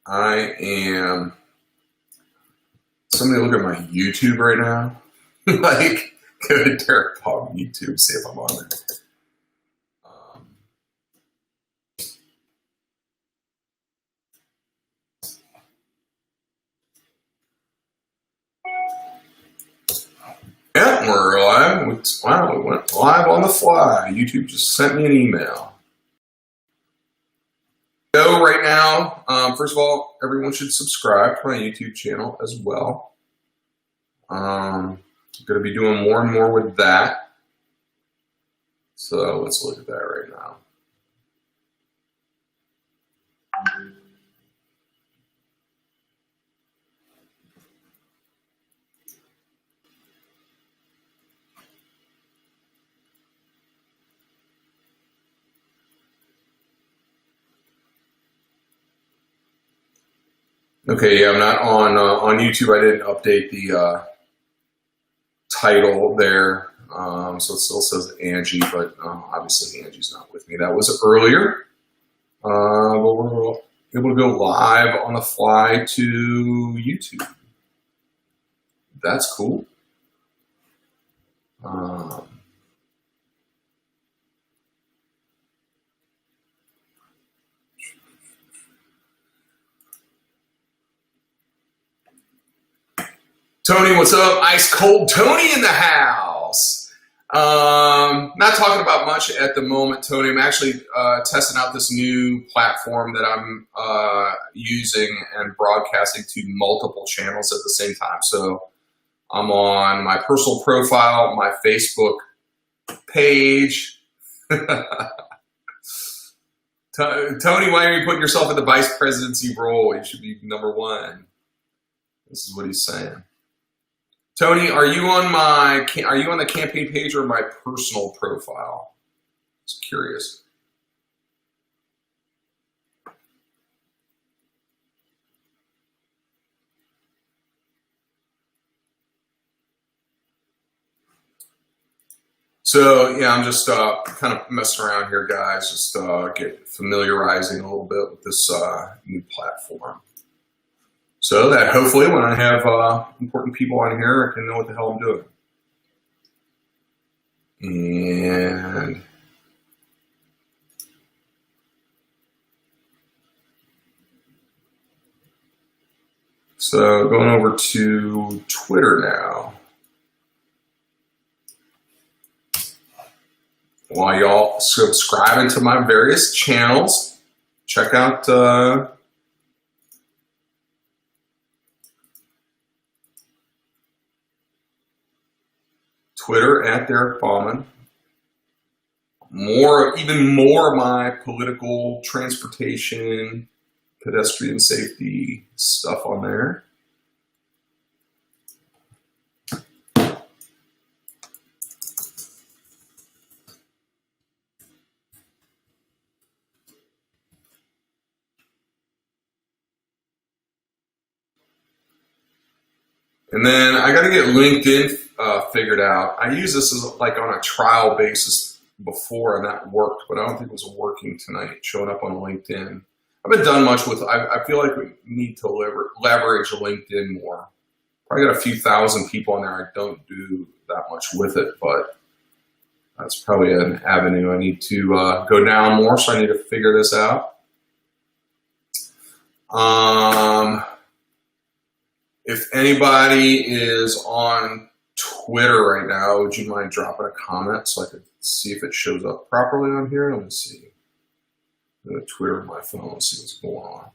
I am. Somebody look at my YouTube right now. Like, go to Derek Pog YouTube, see if I'm on there. Yeah, we're live. Wow, we went live on the fly. YouTube just sent me an email. So right now, first of all, everyone should subscribe to my YouTube channel as well. I'm going to be doing more and more with that. So let's look at that right now. Okay, yeah, I'm not on YouTube. I didn't update the title there, so it still says Angie, but obviously Angie's not with me. That was earlier, but we're able to go live on the fly to YouTube. That's cool. Tony, what's up? Ice cold Tony in the house. Not talking about much at the moment, Tony. I'm actually testing out this new platform that I'm using and broadcasting to multiple channels at the same time. So I'm on my personal profile, my Facebook page. Tony, why are you putting yourself in the vice presidency role? You should be #1. This is what he's saying. Tony, are you on the campaign page or my personal profile? Just curious. So yeah, I'm just kind of messing around here, guys. Just get familiarizing a little bit with this new platform. So that hopefully when I have important people on here, I can know what the hell I'm doing. And so going over to Twitter now. While y'all subscribing to my various channels, check out Twitter at Derek Bauman. Even more of my political, transportation, pedestrian safety stuff on there. And then I got to get LinkedIn figured out. I use this as like on a trial basis before, and that worked, but I don't think it was working tonight, showing up on LinkedIn. I haven't done much with, I feel like we need to leverage LinkedIn more. Probably got a few thousand people on there. I don't do that much with it, but that's probably an avenue I need to go down more, so I need to figure this out. If anybody is on Twitter right now, would you mind dropping a comment so I could see if it shows up properly on here? Let me see. I'm going to Twitter on my phone and see what's going on.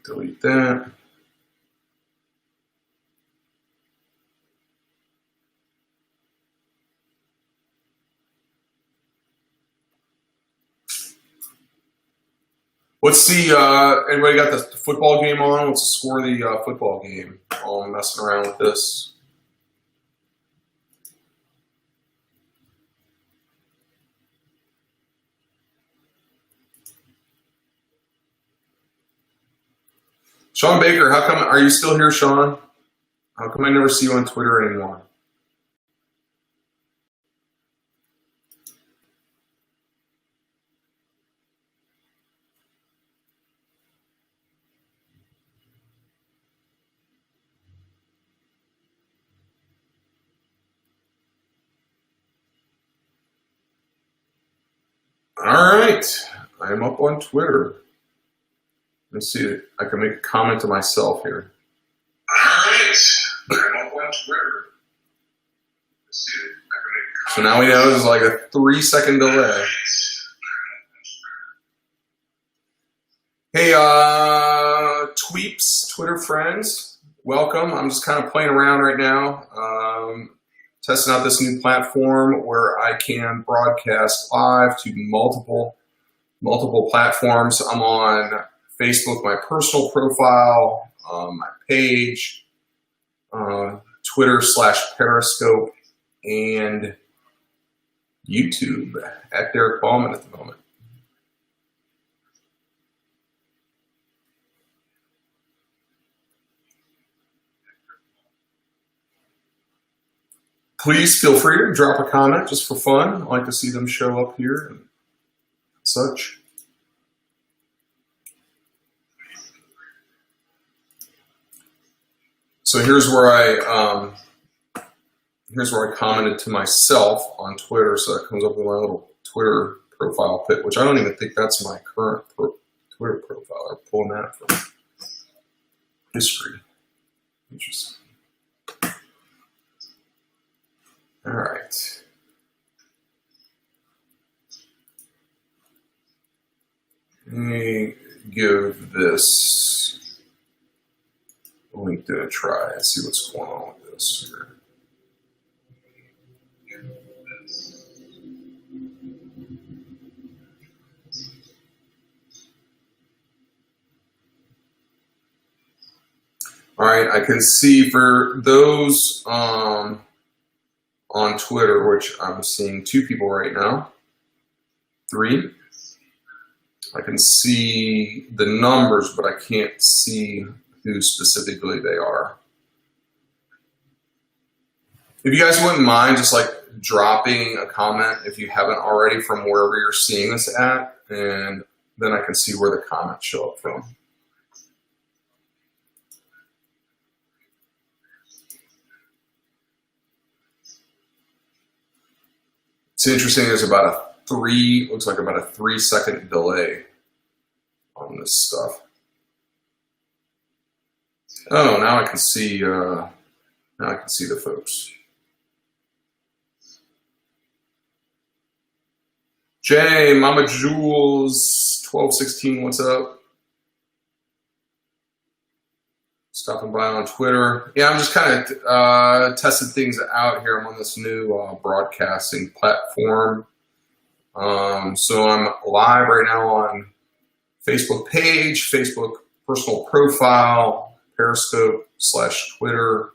Delete that. What's the, anybody got the football game on? What's the score of the football game? Oh, I'm messing around with this. Sean Baker, how come, are you still here, Sean? How come I never see you on Twitter anymore? All right, I'm up on Twitter. Let's see, I can make a comment to myself here. All right, I'm up on Twitter. Let's see, I can make a comment. So now we know there's like a 3-second delay. Hey, Tweeps, Twitter friends, welcome. I'm just kind of playing around right now, testing out this new platform where I can broadcast live to multiple platforms. I'm on Facebook, my personal profile, my page, Twitter/Periscope, and YouTube at Derek Ballman at the moment. Please feel free to drop a comment just for fun. I like to see them show up here and such. So here's where I commented to myself on Twitter. So that comes up with my little Twitter profile pic, which I don't even think that's my current Twitter profile. I'm pulling that from history. Interesting. All right. Let me give this LinkedIn a try and see what's going on with this here. All right, I can see for those on Twitter, which I'm seeing 2 people right now, 3. I can see the numbers, but I can't see who specifically they are. If you guys wouldn't mind just like dropping a comment if you haven't already from wherever you're seeing this at, and then I can see where the comments show up from. It's interesting, there's about a 3-second delay on this stuff. Oh, now I can see the folks. Jay, Mama Jules, 1216, what's up? Stopping by on Twitter. Yeah, I'm just kind of testing things out here. I'm on this new broadcasting platform. So I'm live right now on Facebook page, Facebook personal profile, Periscope/Twitter,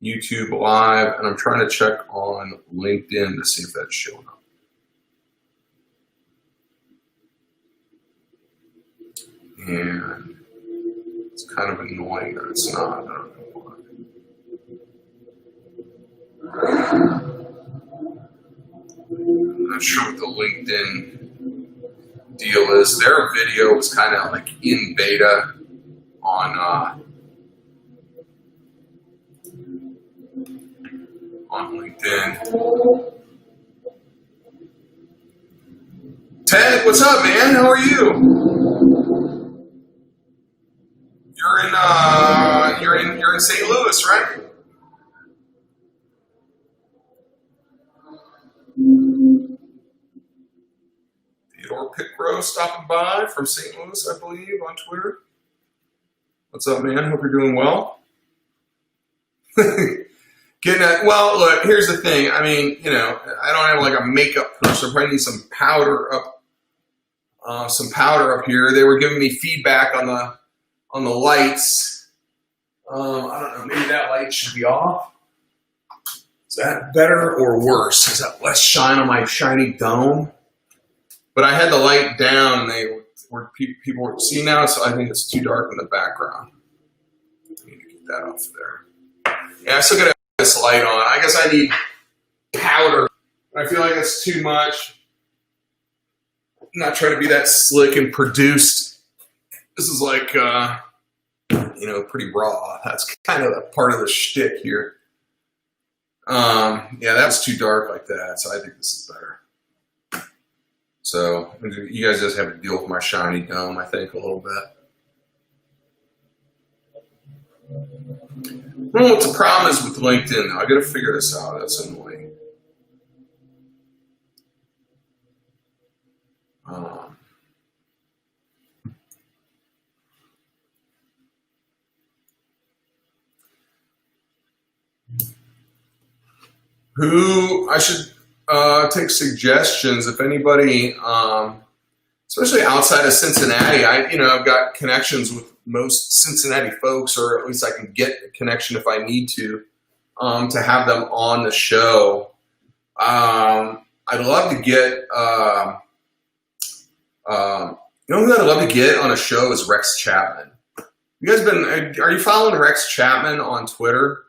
YouTube live, and I'm trying to check on LinkedIn to see if that's showing up. And it's kind of annoying that it's not. I don't know why. I'm not sure what the LinkedIn deal is. Their video was kind of like in beta on LinkedIn. Ted, what's up, man? How are you? You're in St. Louis, right? Theodore Pickrow stopping by from St. Louis, I believe, on Twitter. What's up, man? Hope you're doing well. Well, look, here's the thing. I mean, I don't have like a makeup person. I probably need some powder up here. They were giving me feedback on the lights. I don't know, maybe that light should be off. Is that better or worse? Is that less shine on my shiny dome? But I had the light down and people were seeing now, so I think it's too dark in the background. I need to get that off there. Yeah, I still gotta have this light on. I guess I need powder. I feel like it's too much. I'm not trying to be that slick and produced. This is like, pretty raw. That's kind of a part of the shtick here. Yeah, that's too dark like that, so I think this is better. So you guys just have to deal with my shiny dome, I think, a little bit. I don't know what the problem is with LinkedIn. I got to figure this out. That's annoying. Who I should take suggestions if anybody, especially outside of Cincinnati. I've got connections with most Cincinnati folks, or at least I can get a connection if I need to have them on the show. I'd love to get, who I'd love to get on a show is Rex Chapman. You guys are you following Rex Chapman on Twitter?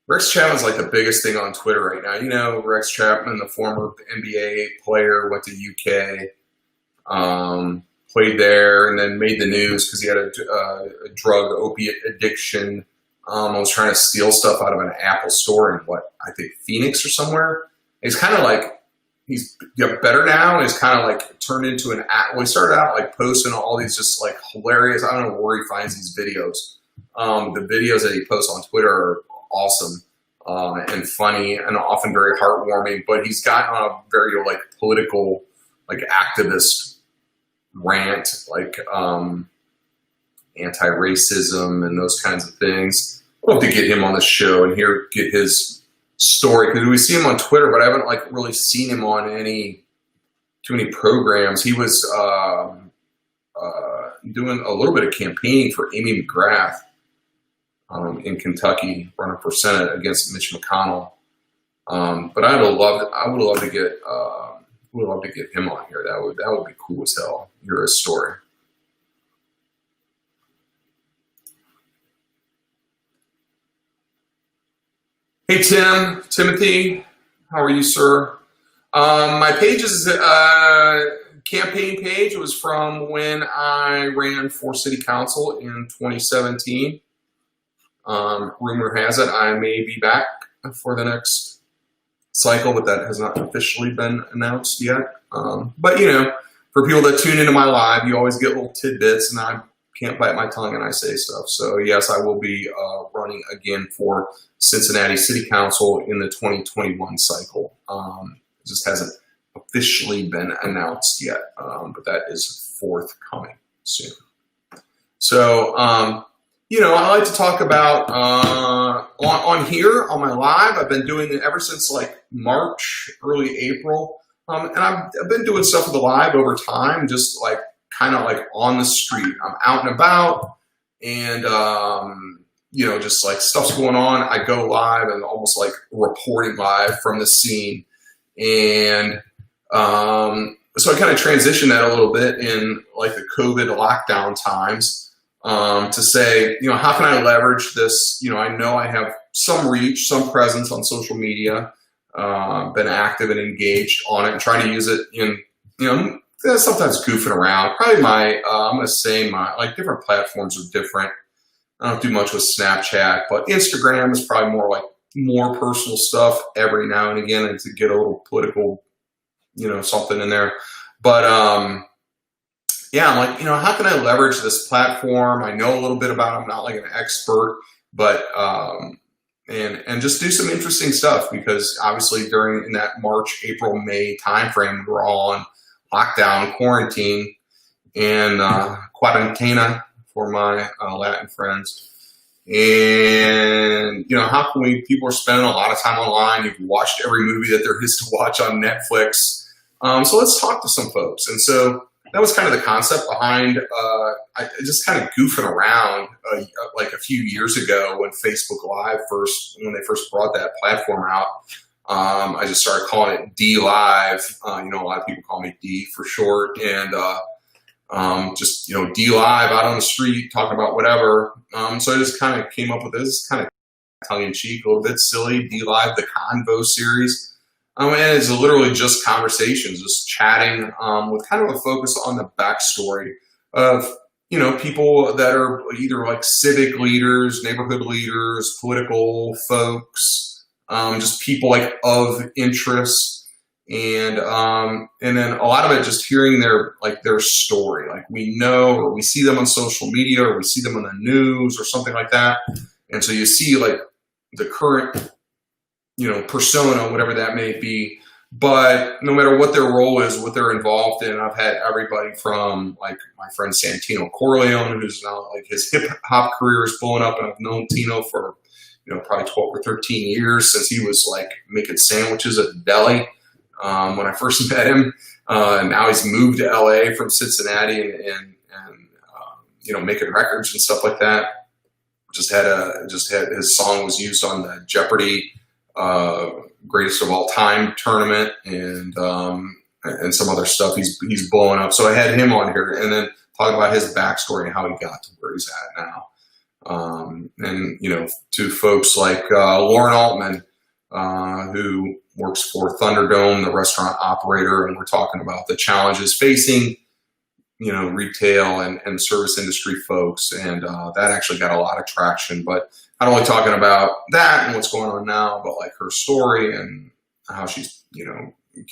Rex Chapman's like the biggest thing on Twitter right now. You know, Rex Chapman, the former NBA player, went to UK, played there, and then made the news because he had a drug opiate addiction. Was trying to steal stuff out of an Apple store in I think Phoenix or somewhere. He's kind of like, he's better now, and he's kind of like turned into an well, he started out like posting all these just like hilarious, I don't know where he finds these videos. The videos that he posts on Twitter are awesome and funny and often very heartwarming, but he's gotten on a very like political, like activist rant, like anti-racism and those kinds of things. I'd love to get him on the show and get his story, because we see him on Twitter, but I haven't like really seen him on too many programs. He was doing a little bit of campaigning for Amy McGrath in Kentucky, running for Senate against Mitch McConnell. But I would love to get him on here. That would be cool as hell. Hear his story. Hey Timothy, how are you, sir? My page's campaign page was from when I ran for city council in 2017. Rumor has it I may be back for the next cycle, but that has not officially been announced yet. But for people that tune into my live, you always get little tidbits, and I can't bite my tongue and I say stuff. So yes, I will be running again for Cincinnati City Council in the 2021 cycle. It just hasn't officially been announced yet, but that is forthcoming soon. So, I like to talk about on here on my live. I've been doing it ever since like March, early April, and I've been doing stuff with the live over time, just like kind of like on the street. I'm out and about, and just like stuff's going on. I go live and almost like reporting live from the scene, and so I kind of transitioned that a little bit in like the COVID lockdown times. To say, how can I leverage this? I know I have some reach, some presence on social media, been active and engaged on it, and trying to use it in, sometimes goofing around. Probably I'm going to say my different platforms are different. I don't do much with Snapchat, but Instagram is probably more personal stuff every now and again, and to get a little political, something in there. But, yeah, I'm like, how can I leverage this platform? I know a little bit about it. I'm not like an expert, but and just do some interesting stuff, because obviously in that March, April, May timeframe, we're all on lockdown, quarantine, and quarantena for my Latin friends. And how can people are spending a lot of time online. You've watched every movie that there is to watch on Netflix. So let's talk to some folks. And so that was kind of the concept behind I just kind of goofing around like a few years ago when Facebook Live when they first brought that platform out. I just started calling it D Live. A lot of people call me D for short, and just D Live out on the street talking about whatever. So I just kind of came up with this kind of tongue in cheek, a little bit silly, D Live, the Convo series. And it's literally just conversations, just chatting, with kind of a focus on the backstory of, people that are either like civic leaders, neighborhood leaders, political folks, just people like of interest, and then a lot of it just hearing their story. Like we know, or we see them on social media, or we see them on the news or something like that. And so you see like the current, persona, whatever that may be. But no matter what their role is, what they're involved in, I've had everybody from like my friend Santino Corleone, who's now like his hip hop career is blowing up, and I've known Tino for probably 12 or 13 years, since he was like making sandwiches at the deli when I first met him. And now he's moved to LA from Cincinnati and making records and stuff like that. Just had his song was used on the Jeopardy greatest of all time tournament, and some other stuff. He's blowing up. So I had him on here, and then talk about his backstory and how he got to where he's at now. And to folks like Lauren Altman, who works for Thunderdome, the restaurant operator, and we're talking about the challenges facing retail and service industry folks, and that actually got a lot of traction. But not only talking about that and what's going on now, but like her story and how she's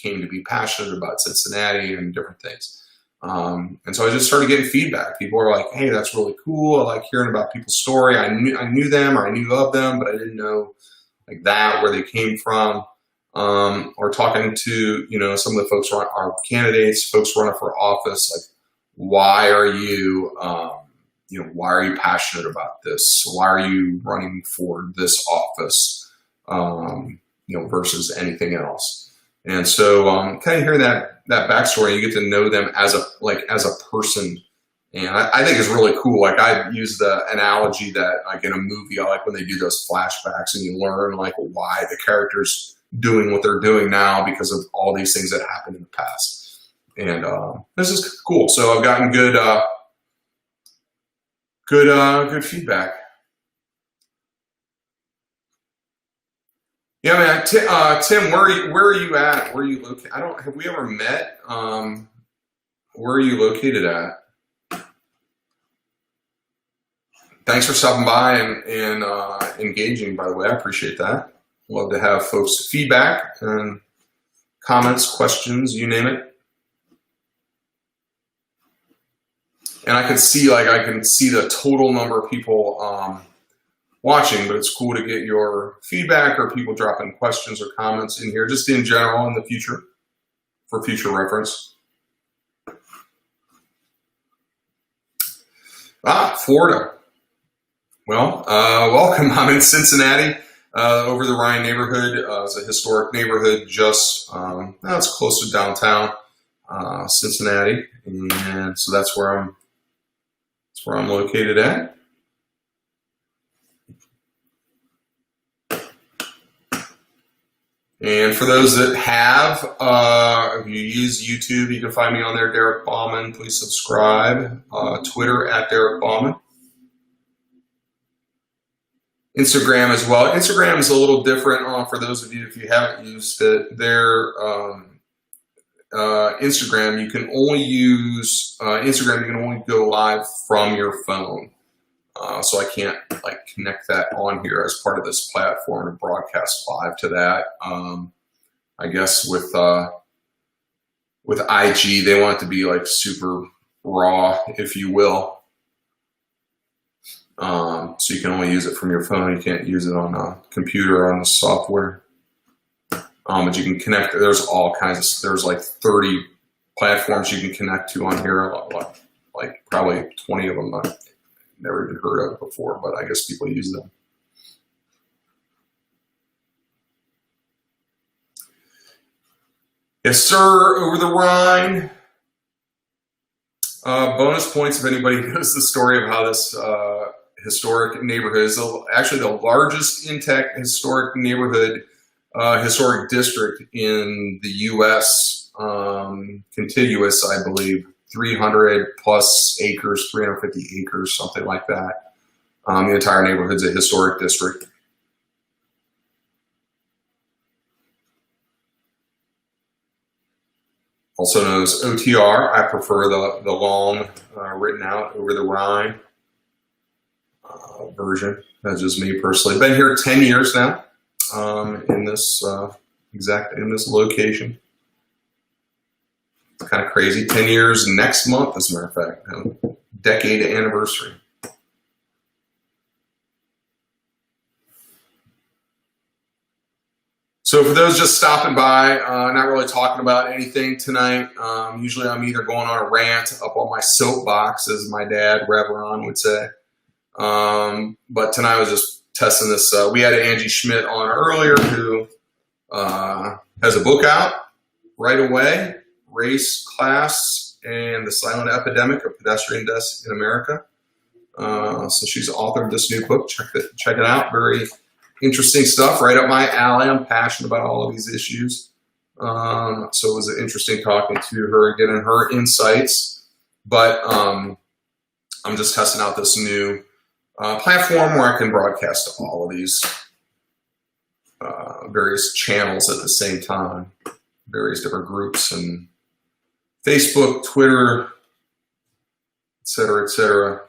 came to be passionate about Cincinnati and different things. And so I just started getting feedback. People are like, "Hey, that's really cool. I like hearing about people's story. I knew them, or I knew of them, but I didn't know like that, where they came from." Or talking to some of the folks who are candidates, folks running for office, like, why are you passionate about this? Why are you running for this office, versus anything else? And so kind of hearing that backstory, you get to know them as a person. And I think it's really cool. Like I use the analogy that like in a movie, I like when they do those flashbacks and you learn like why the character's doing what they're doing now because of all these things that happened in the past. And this is cool. So I've gotten good feedback. Yeah, man. Tim, where are you at? Where are you located? Have we ever met? Where are you located at? Thanks for stopping by and engaging, by the way. I appreciate that. Love to have folks' feedback and comments, questions, you name it. And I can see the total number of people watching, but it's cool to get your feedback or people dropping questions or comments in here, just in general in the future, for future reference. Florida. Well, welcome. I'm in Cincinnati, over the Rhine neighborhood. It's a historic neighborhood just, it's close to downtown Cincinnati, and so that's where I'm located at. And for those that have, if you use YouTube, you can find me on there, Derek Bauman. Please subscribe. Twitter at Derek Bauman. Instagram as well. Instagram is a little different for those of you if you haven't used it. Instagram, you can only use Instagram. You can only go live from your phone. So I can't connect that on here as part of this platform and broadcast live to that. I guess with IG, they want it to be like super raw, if you will. So you can only use it from your phone. You can't use it on a computer or on the software. But you can connect. There's all kinds of. There's like 30 platforms you can connect to on here. Like probably 20 of them I've never even heard of before, but I guess people use them. Yes, sir. Over the Rhine. Bonus points if anybody knows the story of how this historic neighborhood is actually the largest intact historic neighborhood, historic district in the U.S. Contiguous, I believe, 300 plus acres, 350 acres, something like that. The entire neighborhood's a historic district. Also known as OTR. I prefer the long, written out over the Rhine version. That's just me personally. Been here 10 years now in this location. It's kind of crazy. 10 years next month, as a matter of fact. Decade anniversary. So for those just stopping by, not really talking about anything tonight. Usually I'm either going on a rant up on my soapbox, as my dad, Reverend, would say. But tonight I was just testing this. We had Angie Schmitt on earlier, who has a book out, Right Away, Race, Class, and the Silent Epidemic of Pedestrian Deaths in America. So she's authored this new book. Check it out. Very interesting stuff, right up my alley. I'm passionate about all of these issues. So it was interesting talking to her, getting her insights. But I'm just testing out this new platform where I can broadcast to all of these various channels at the same time, various different groups, and Facebook, Twitter, etc.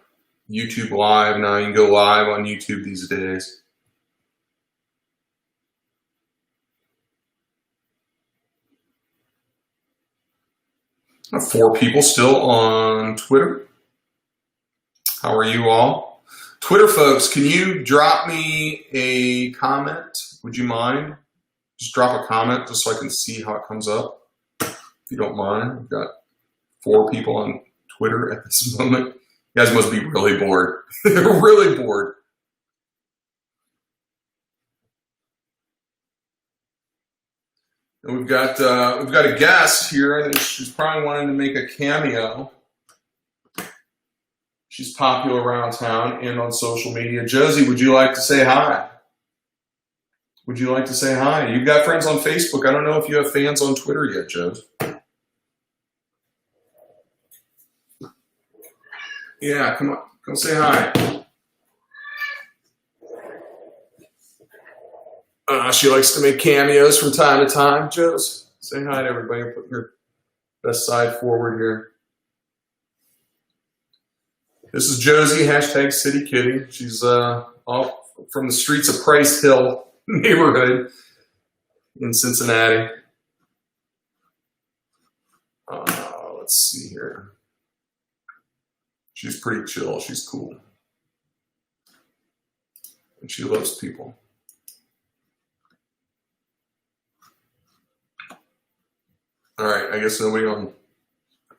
YouTube Live. Now you can go live on YouTube these days. 4 people still on Twitter. How are you all? Twitter folks, can you drop me a comment? Would you mind? Just drop a comment just so I can see how it comes up. If you don't mind. We've got 4 people on Twitter at this moment. You guys must be really bored. They're really bored. And we've got a guest here. I think she's probably wanting to make a cameo. She's popular around town and on social media. Josie, would you like to say hi? Would you like to say hi? You've got friends on Facebook. I don't know if you have fans on Twitter yet, Josie. Yeah, come on. Come say hi. She likes to make cameos from time to time. Josie, say hi to everybody. Put your best side forward here. This is Josie, hashtag City Kitty. She's off from the streets of Price Hill neighborhood in Cincinnati. Let's see here. She's pretty chill. She's cool. And she loves people. All right, I guess nobody on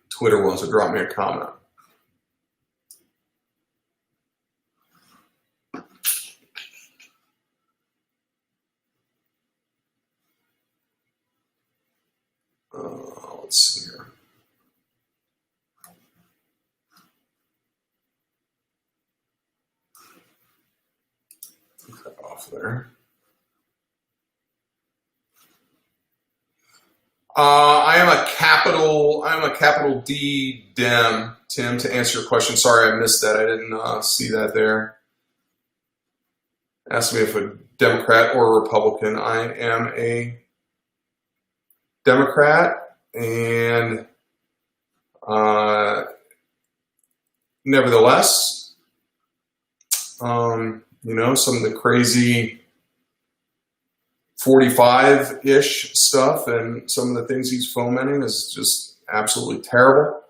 Twitter wants to drop me a comment. Let's see here. Take that off there. I am a capital D Dem, Tim, to answer your question. Sorry, I missed that. I didn't see that there. Ask me if a Democrat or a Republican. I am a Democrat, and nevertheless, you know, some of the crazy 45-ish stuff and some of the things he's fomenting is just absolutely terrible.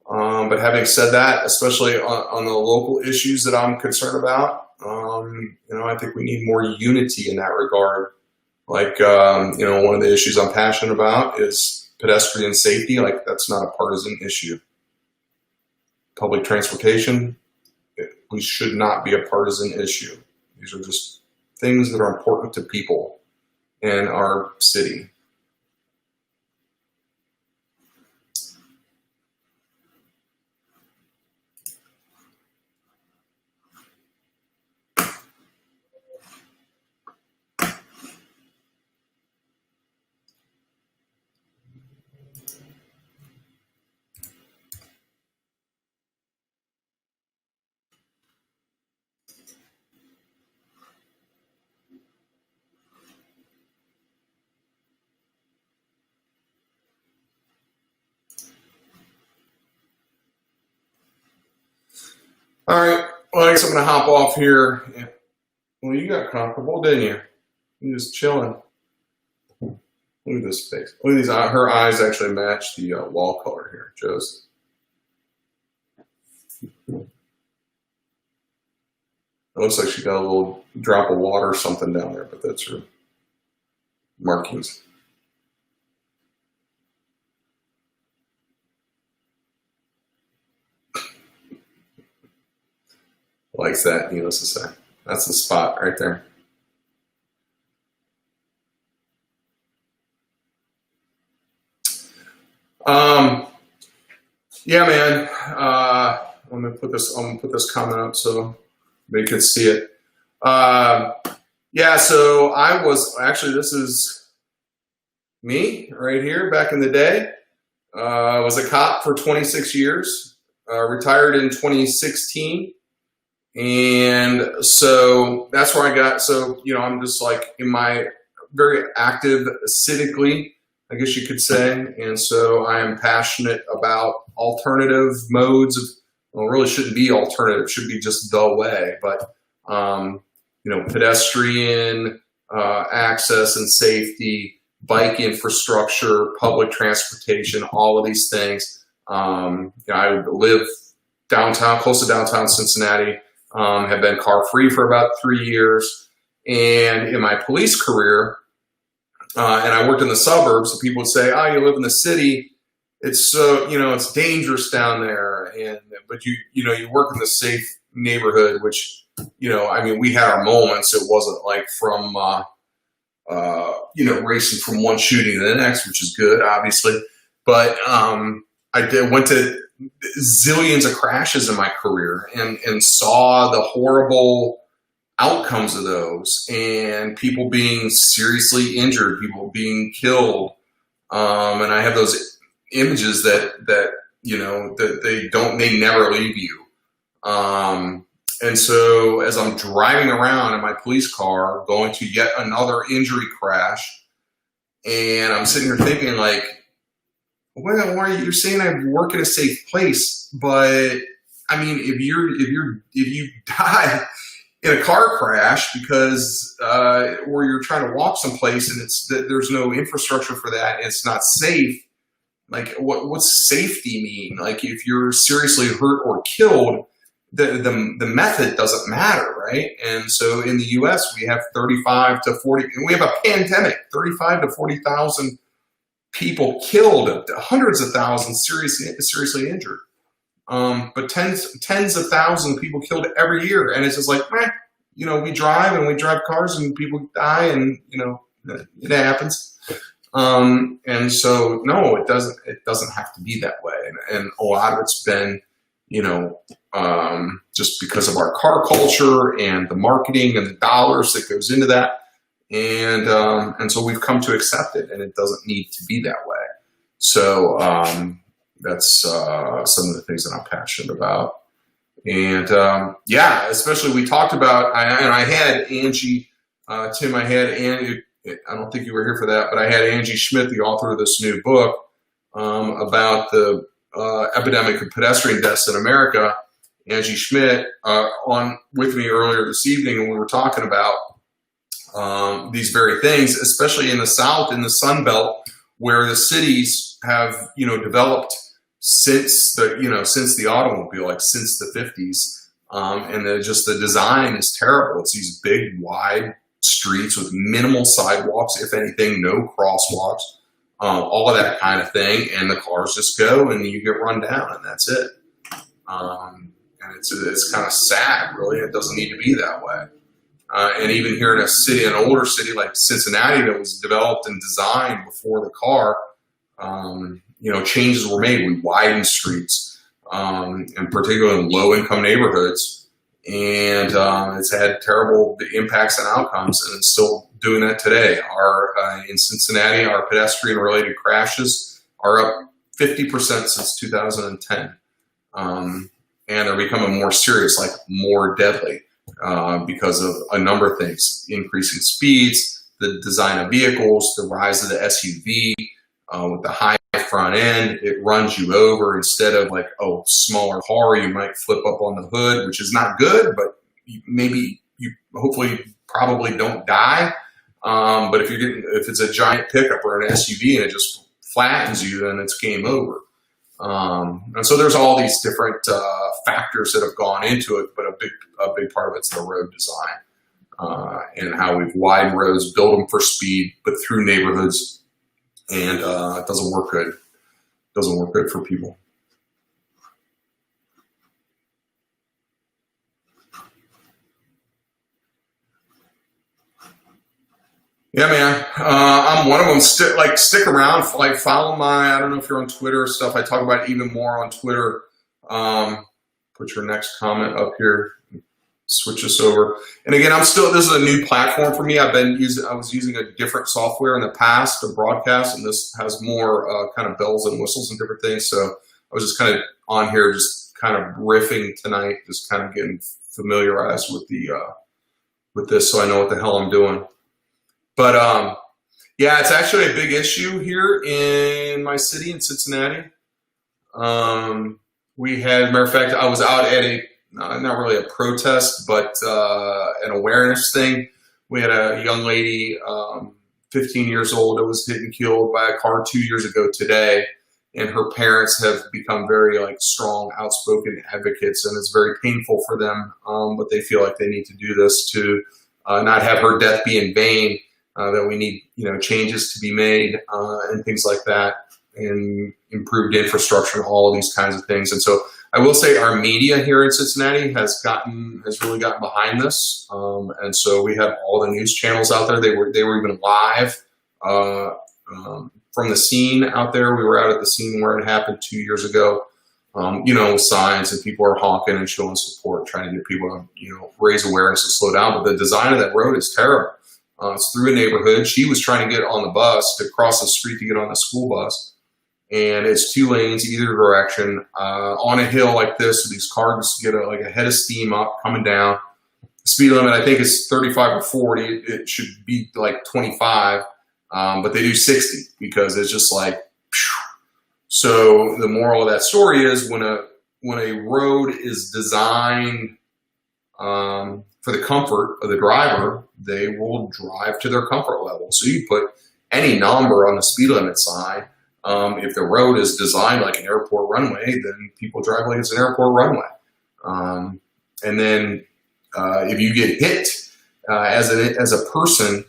But having said that, especially on the local issues that I'm concerned about, you know, I think we need more unity in that regard. Like, you know, one of the issues I'm passionate about is pedestrian safety. Like, that's not a partisan issue. Public transportation, we should not be a partisan issue. These are just things that are important to people in our city. All right, well, I guess I'm going to hop off here. Yeah. Well, you got comfortable, didn't you? You're just chilling. Look at this face. Look at these. Her eyes actually match the wall color here, Joe's. It looks like she got a little drop of water or something down there, but that's her markings. Likes that, needless to say. That's the spot right there. Yeah, man. I'm gonna put this comment up so they can see it. Yeah, so I was actually, this is me right here back in the day. I was a cop for 26 years, retired in 2016. And so that's where I got, so, you know, I'm just like in my very active civically, I guess you could say. And so I am passionate about alternative modes of, well, it really shouldn't be alternative, it should be just the way, but, you know, pedestrian access and safety, bike infrastructure, public transportation, all of these things. You know, I live downtown, close to downtown Cincinnati. Have been car free for about 3 years. And in my police career, and I worked in the suburbs, and people would say, oh, you live in the city, it's so, you know, it's dangerous down there. And, but you know, you work in the safe neighborhood, which, you know, I mean, we had our moments. It wasn't like from, you know, racing from one shooting to the next, which is good, obviously. But went to zillions of crashes in my career and saw the horrible outcomes of those, and people being seriously injured, people being killed. And I have those images that you know, that they never leave you. And so as I'm driving around in my police car, going to yet another injury crash, and I'm sitting here thinking like, well, why are you're saying I work in a safe place, but I mean, if you die in a car crash because or you're trying to walk someplace and it's that there's no infrastructure for that, and it's not safe. Like, what's safety mean? Like, if you're seriously hurt or killed, the method doesn't matter, right? And so in the U.S. we have 35 to 40, and we have a pandemic, 35 to 40,000 people killed, hundreds of thousands seriously injured, but tens of thousands of people killed every year. And it's just like, you know, we drive cars and people die, and you know, it happens. And so no, it doesn't have to be that way. And a lot of it's been, you know, just because of our car culture and the marketing and the dollars that goes into that. And so we've come to accept it, and it doesn't need to be that way. So that's some of the things that I'm passionate about. And yeah, especially we talked about, and I had Angie, Tim, I had Angie, I don't think you were here for that, but I had Angie Schmitt, the author of this new book about the epidemic of pedestrian deaths in America. Angie Schmitt on with me earlier this evening, and we were talking about these very things, especially in the South, in the Sun Belt, where the cities have, you know, developed since the automobile, like since the 50s, and just the design is terrible. It's these big, wide streets with minimal sidewalks, if anything, no crosswalks, all of that kind of thing, and the cars just go, and you get run down, and that's it. And it's kind of sad, really. It doesn't need to be that way. And even here in a city, an older city like Cincinnati that was developed and designed before the car, you know, changes were made. We widened streets, and particularly in low-income neighborhoods, and it's had terrible impacts and outcomes, and it's still doing that today. In Cincinnati, our pedestrian-related crashes are up 50% since 2010, and they're becoming more serious, like more deadly. Because of a number of things, increasing speeds, the design of vehicles, the rise of the SUV with the high front end. It runs you over instead of like a smaller car. You might flip up on the hood, which is not good, but maybe you hopefully probably don't die. But if it's a giant pickup or an SUV and it just flattens you, then it's game over. And so there's all these different factors that have gone into it, but a big part of it's the road design and how we've widened roads, built them for speed, but through neighborhoods, and it doesn't work good. It doesn't work good for people. Yeah, man. I'm one of them. Stick around. Like, follow my. I don't know if you're on Twitter or stuff. I talk about it even more on Twitter. Put your next comment up here. Switch this over. And again, this is a new platform for me. I was using a different software in the past to broadcast, and this has more kind of bells and whistles and different things. So I was just kind of on here, just kind of riffing tonight, just kind of getting familiarized with with this, so I know what the hell I'm doing. But yeah, it's actually a big issue here in my city in Cincinnati. We had, matter of fact, I was out at not really a protest, but an awareness thing. We had a young lady, 15 years old, that was hit and killed by a car 2 years ago today. And her parents have become very strong, outspoken advocates, and it's very painful for them. But they feel like they need to do this to not have her death be in vain. That we need, changes to be made and things like that, and improved infrastructure and all of these kinds of things. And so I will say our media here in Cincinnati has really gotten behind this. And so we have all the news channels out there. They were even live from the scene out there. We were out at the scene where it happened 2 years ago. With signs, and people are honking and showing support, trying to get people to, raise awareness and slow down. But the design of that road is terrible. It's through a neighborhood. She was trying to get on the bus, to cross the street to get on the school bus. And it's 2 lanes either direction on a hill like this. So these cars get a head of steam up, coming down. The speed limit, I think, is 35 or 40. It should be 25, but they do 60 because it's just So the moral of that story is when a road is designed for the comfort of the driver, they will drive to their comfort level. So you put any number on the speed limit sign. If the road is designed like an airport runway, then people drive like it's an airport runway. And then if you get hit as a person,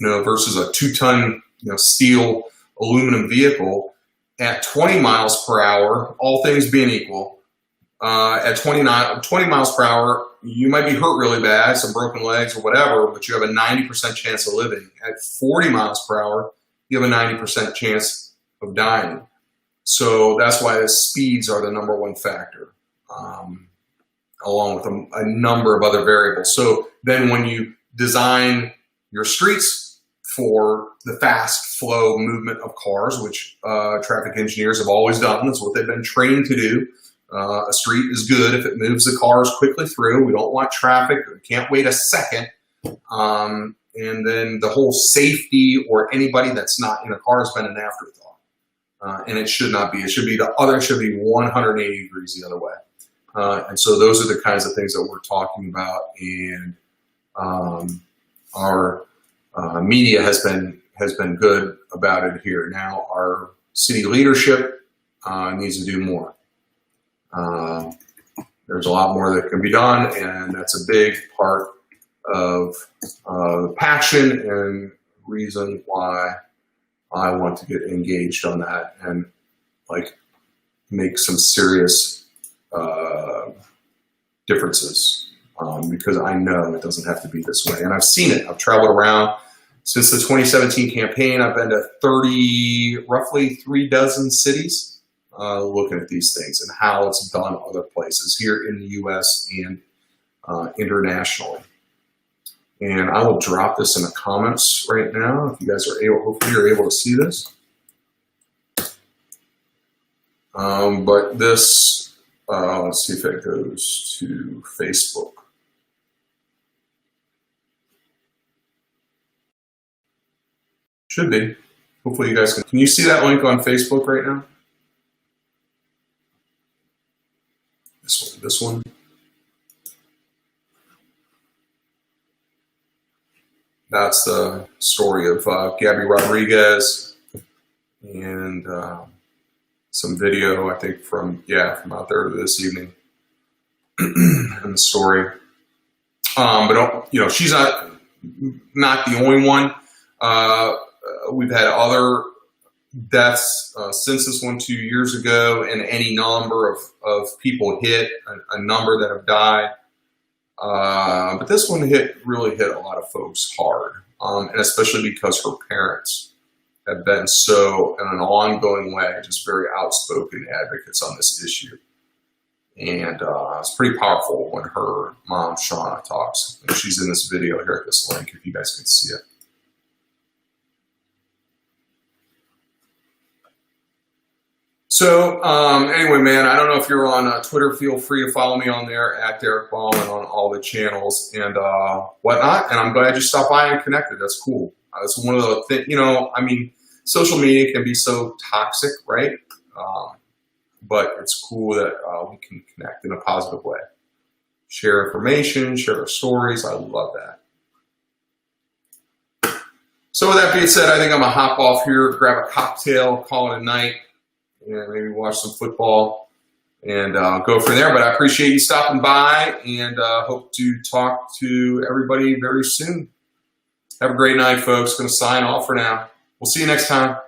versus a 2-ton steel aluminum vehicle at 20 miles per hour, all things being equal, at 20 miles per hour, you might be hurt really bad, some broken legs or whatever, but you have a 90% chance of living. At 40 miles per hour, you have a 90% chance of dying. So that's why the speeds are the number one factor, along with a number of other variables. So then when you design your streets for the fast flow movement of cars, which traffic engineers have always done, that's what they've been trained to do. A street is good if it moves the cars quickly through. We don't want traffic. We can't wait a second. And then the whole safety or anybody that's not in a car has been an afterthought. And it should not be. It should be 180 degrees the other way. And so those are the kinds of things that we're talking about. And our media has been good about it here. Now our city leadership needs to do more. There's a lot more that can be done, and that's a big part of the passion and reason why I want to get engaged on that and make some serious differences, because I know it doesn't have to be this way. And I've seen it. I've traveled around since the 2017 campaign. I've been to roughly 36 cities. Looking at these things and how it's done other places here in the U.S. and internationally. And I will drop this in the comments right now. If you guys hopefully you're able to see this. But this, let's see if it goes to Facebook. Should be. Hopefully you guys can you see that link on Facebook right now? This one. that's the story of Gabby Rodriguez, and some video, I think, from out there this evening, and the story. But you know, she's not the only one. We've had other deaths since this one 2 years ago, and any number of people hit a number that have died. But this one really hit a lot of folks hard, and especially because her parents have been so, in an ongoing way, just very outspoken advocates on this issue. And it's pretty powerful when her mom, Shauna, talks. And she's in this video here at this link, if you guys can see it. So anyway, man, I don't know if you're on Twitter. Feel free to follow me on there at Derek Ball and on all the channels and whatnot. And I'm glad you stopped by and connected. That's cool. That's one of the things, you know, I mean, social media can be so toxic, right? But it's cool that we can connect in a positive way. Share information, share our stories. I love that. So with that being said, I think I'm going to hop off here, grab a cocktail, call it a night, and maybe watch some football and go from there. But I appreciate you stopping by, and hope to talk to everybody very soon. Have a great night, folks. Going to sign off for now. We'll see you next time.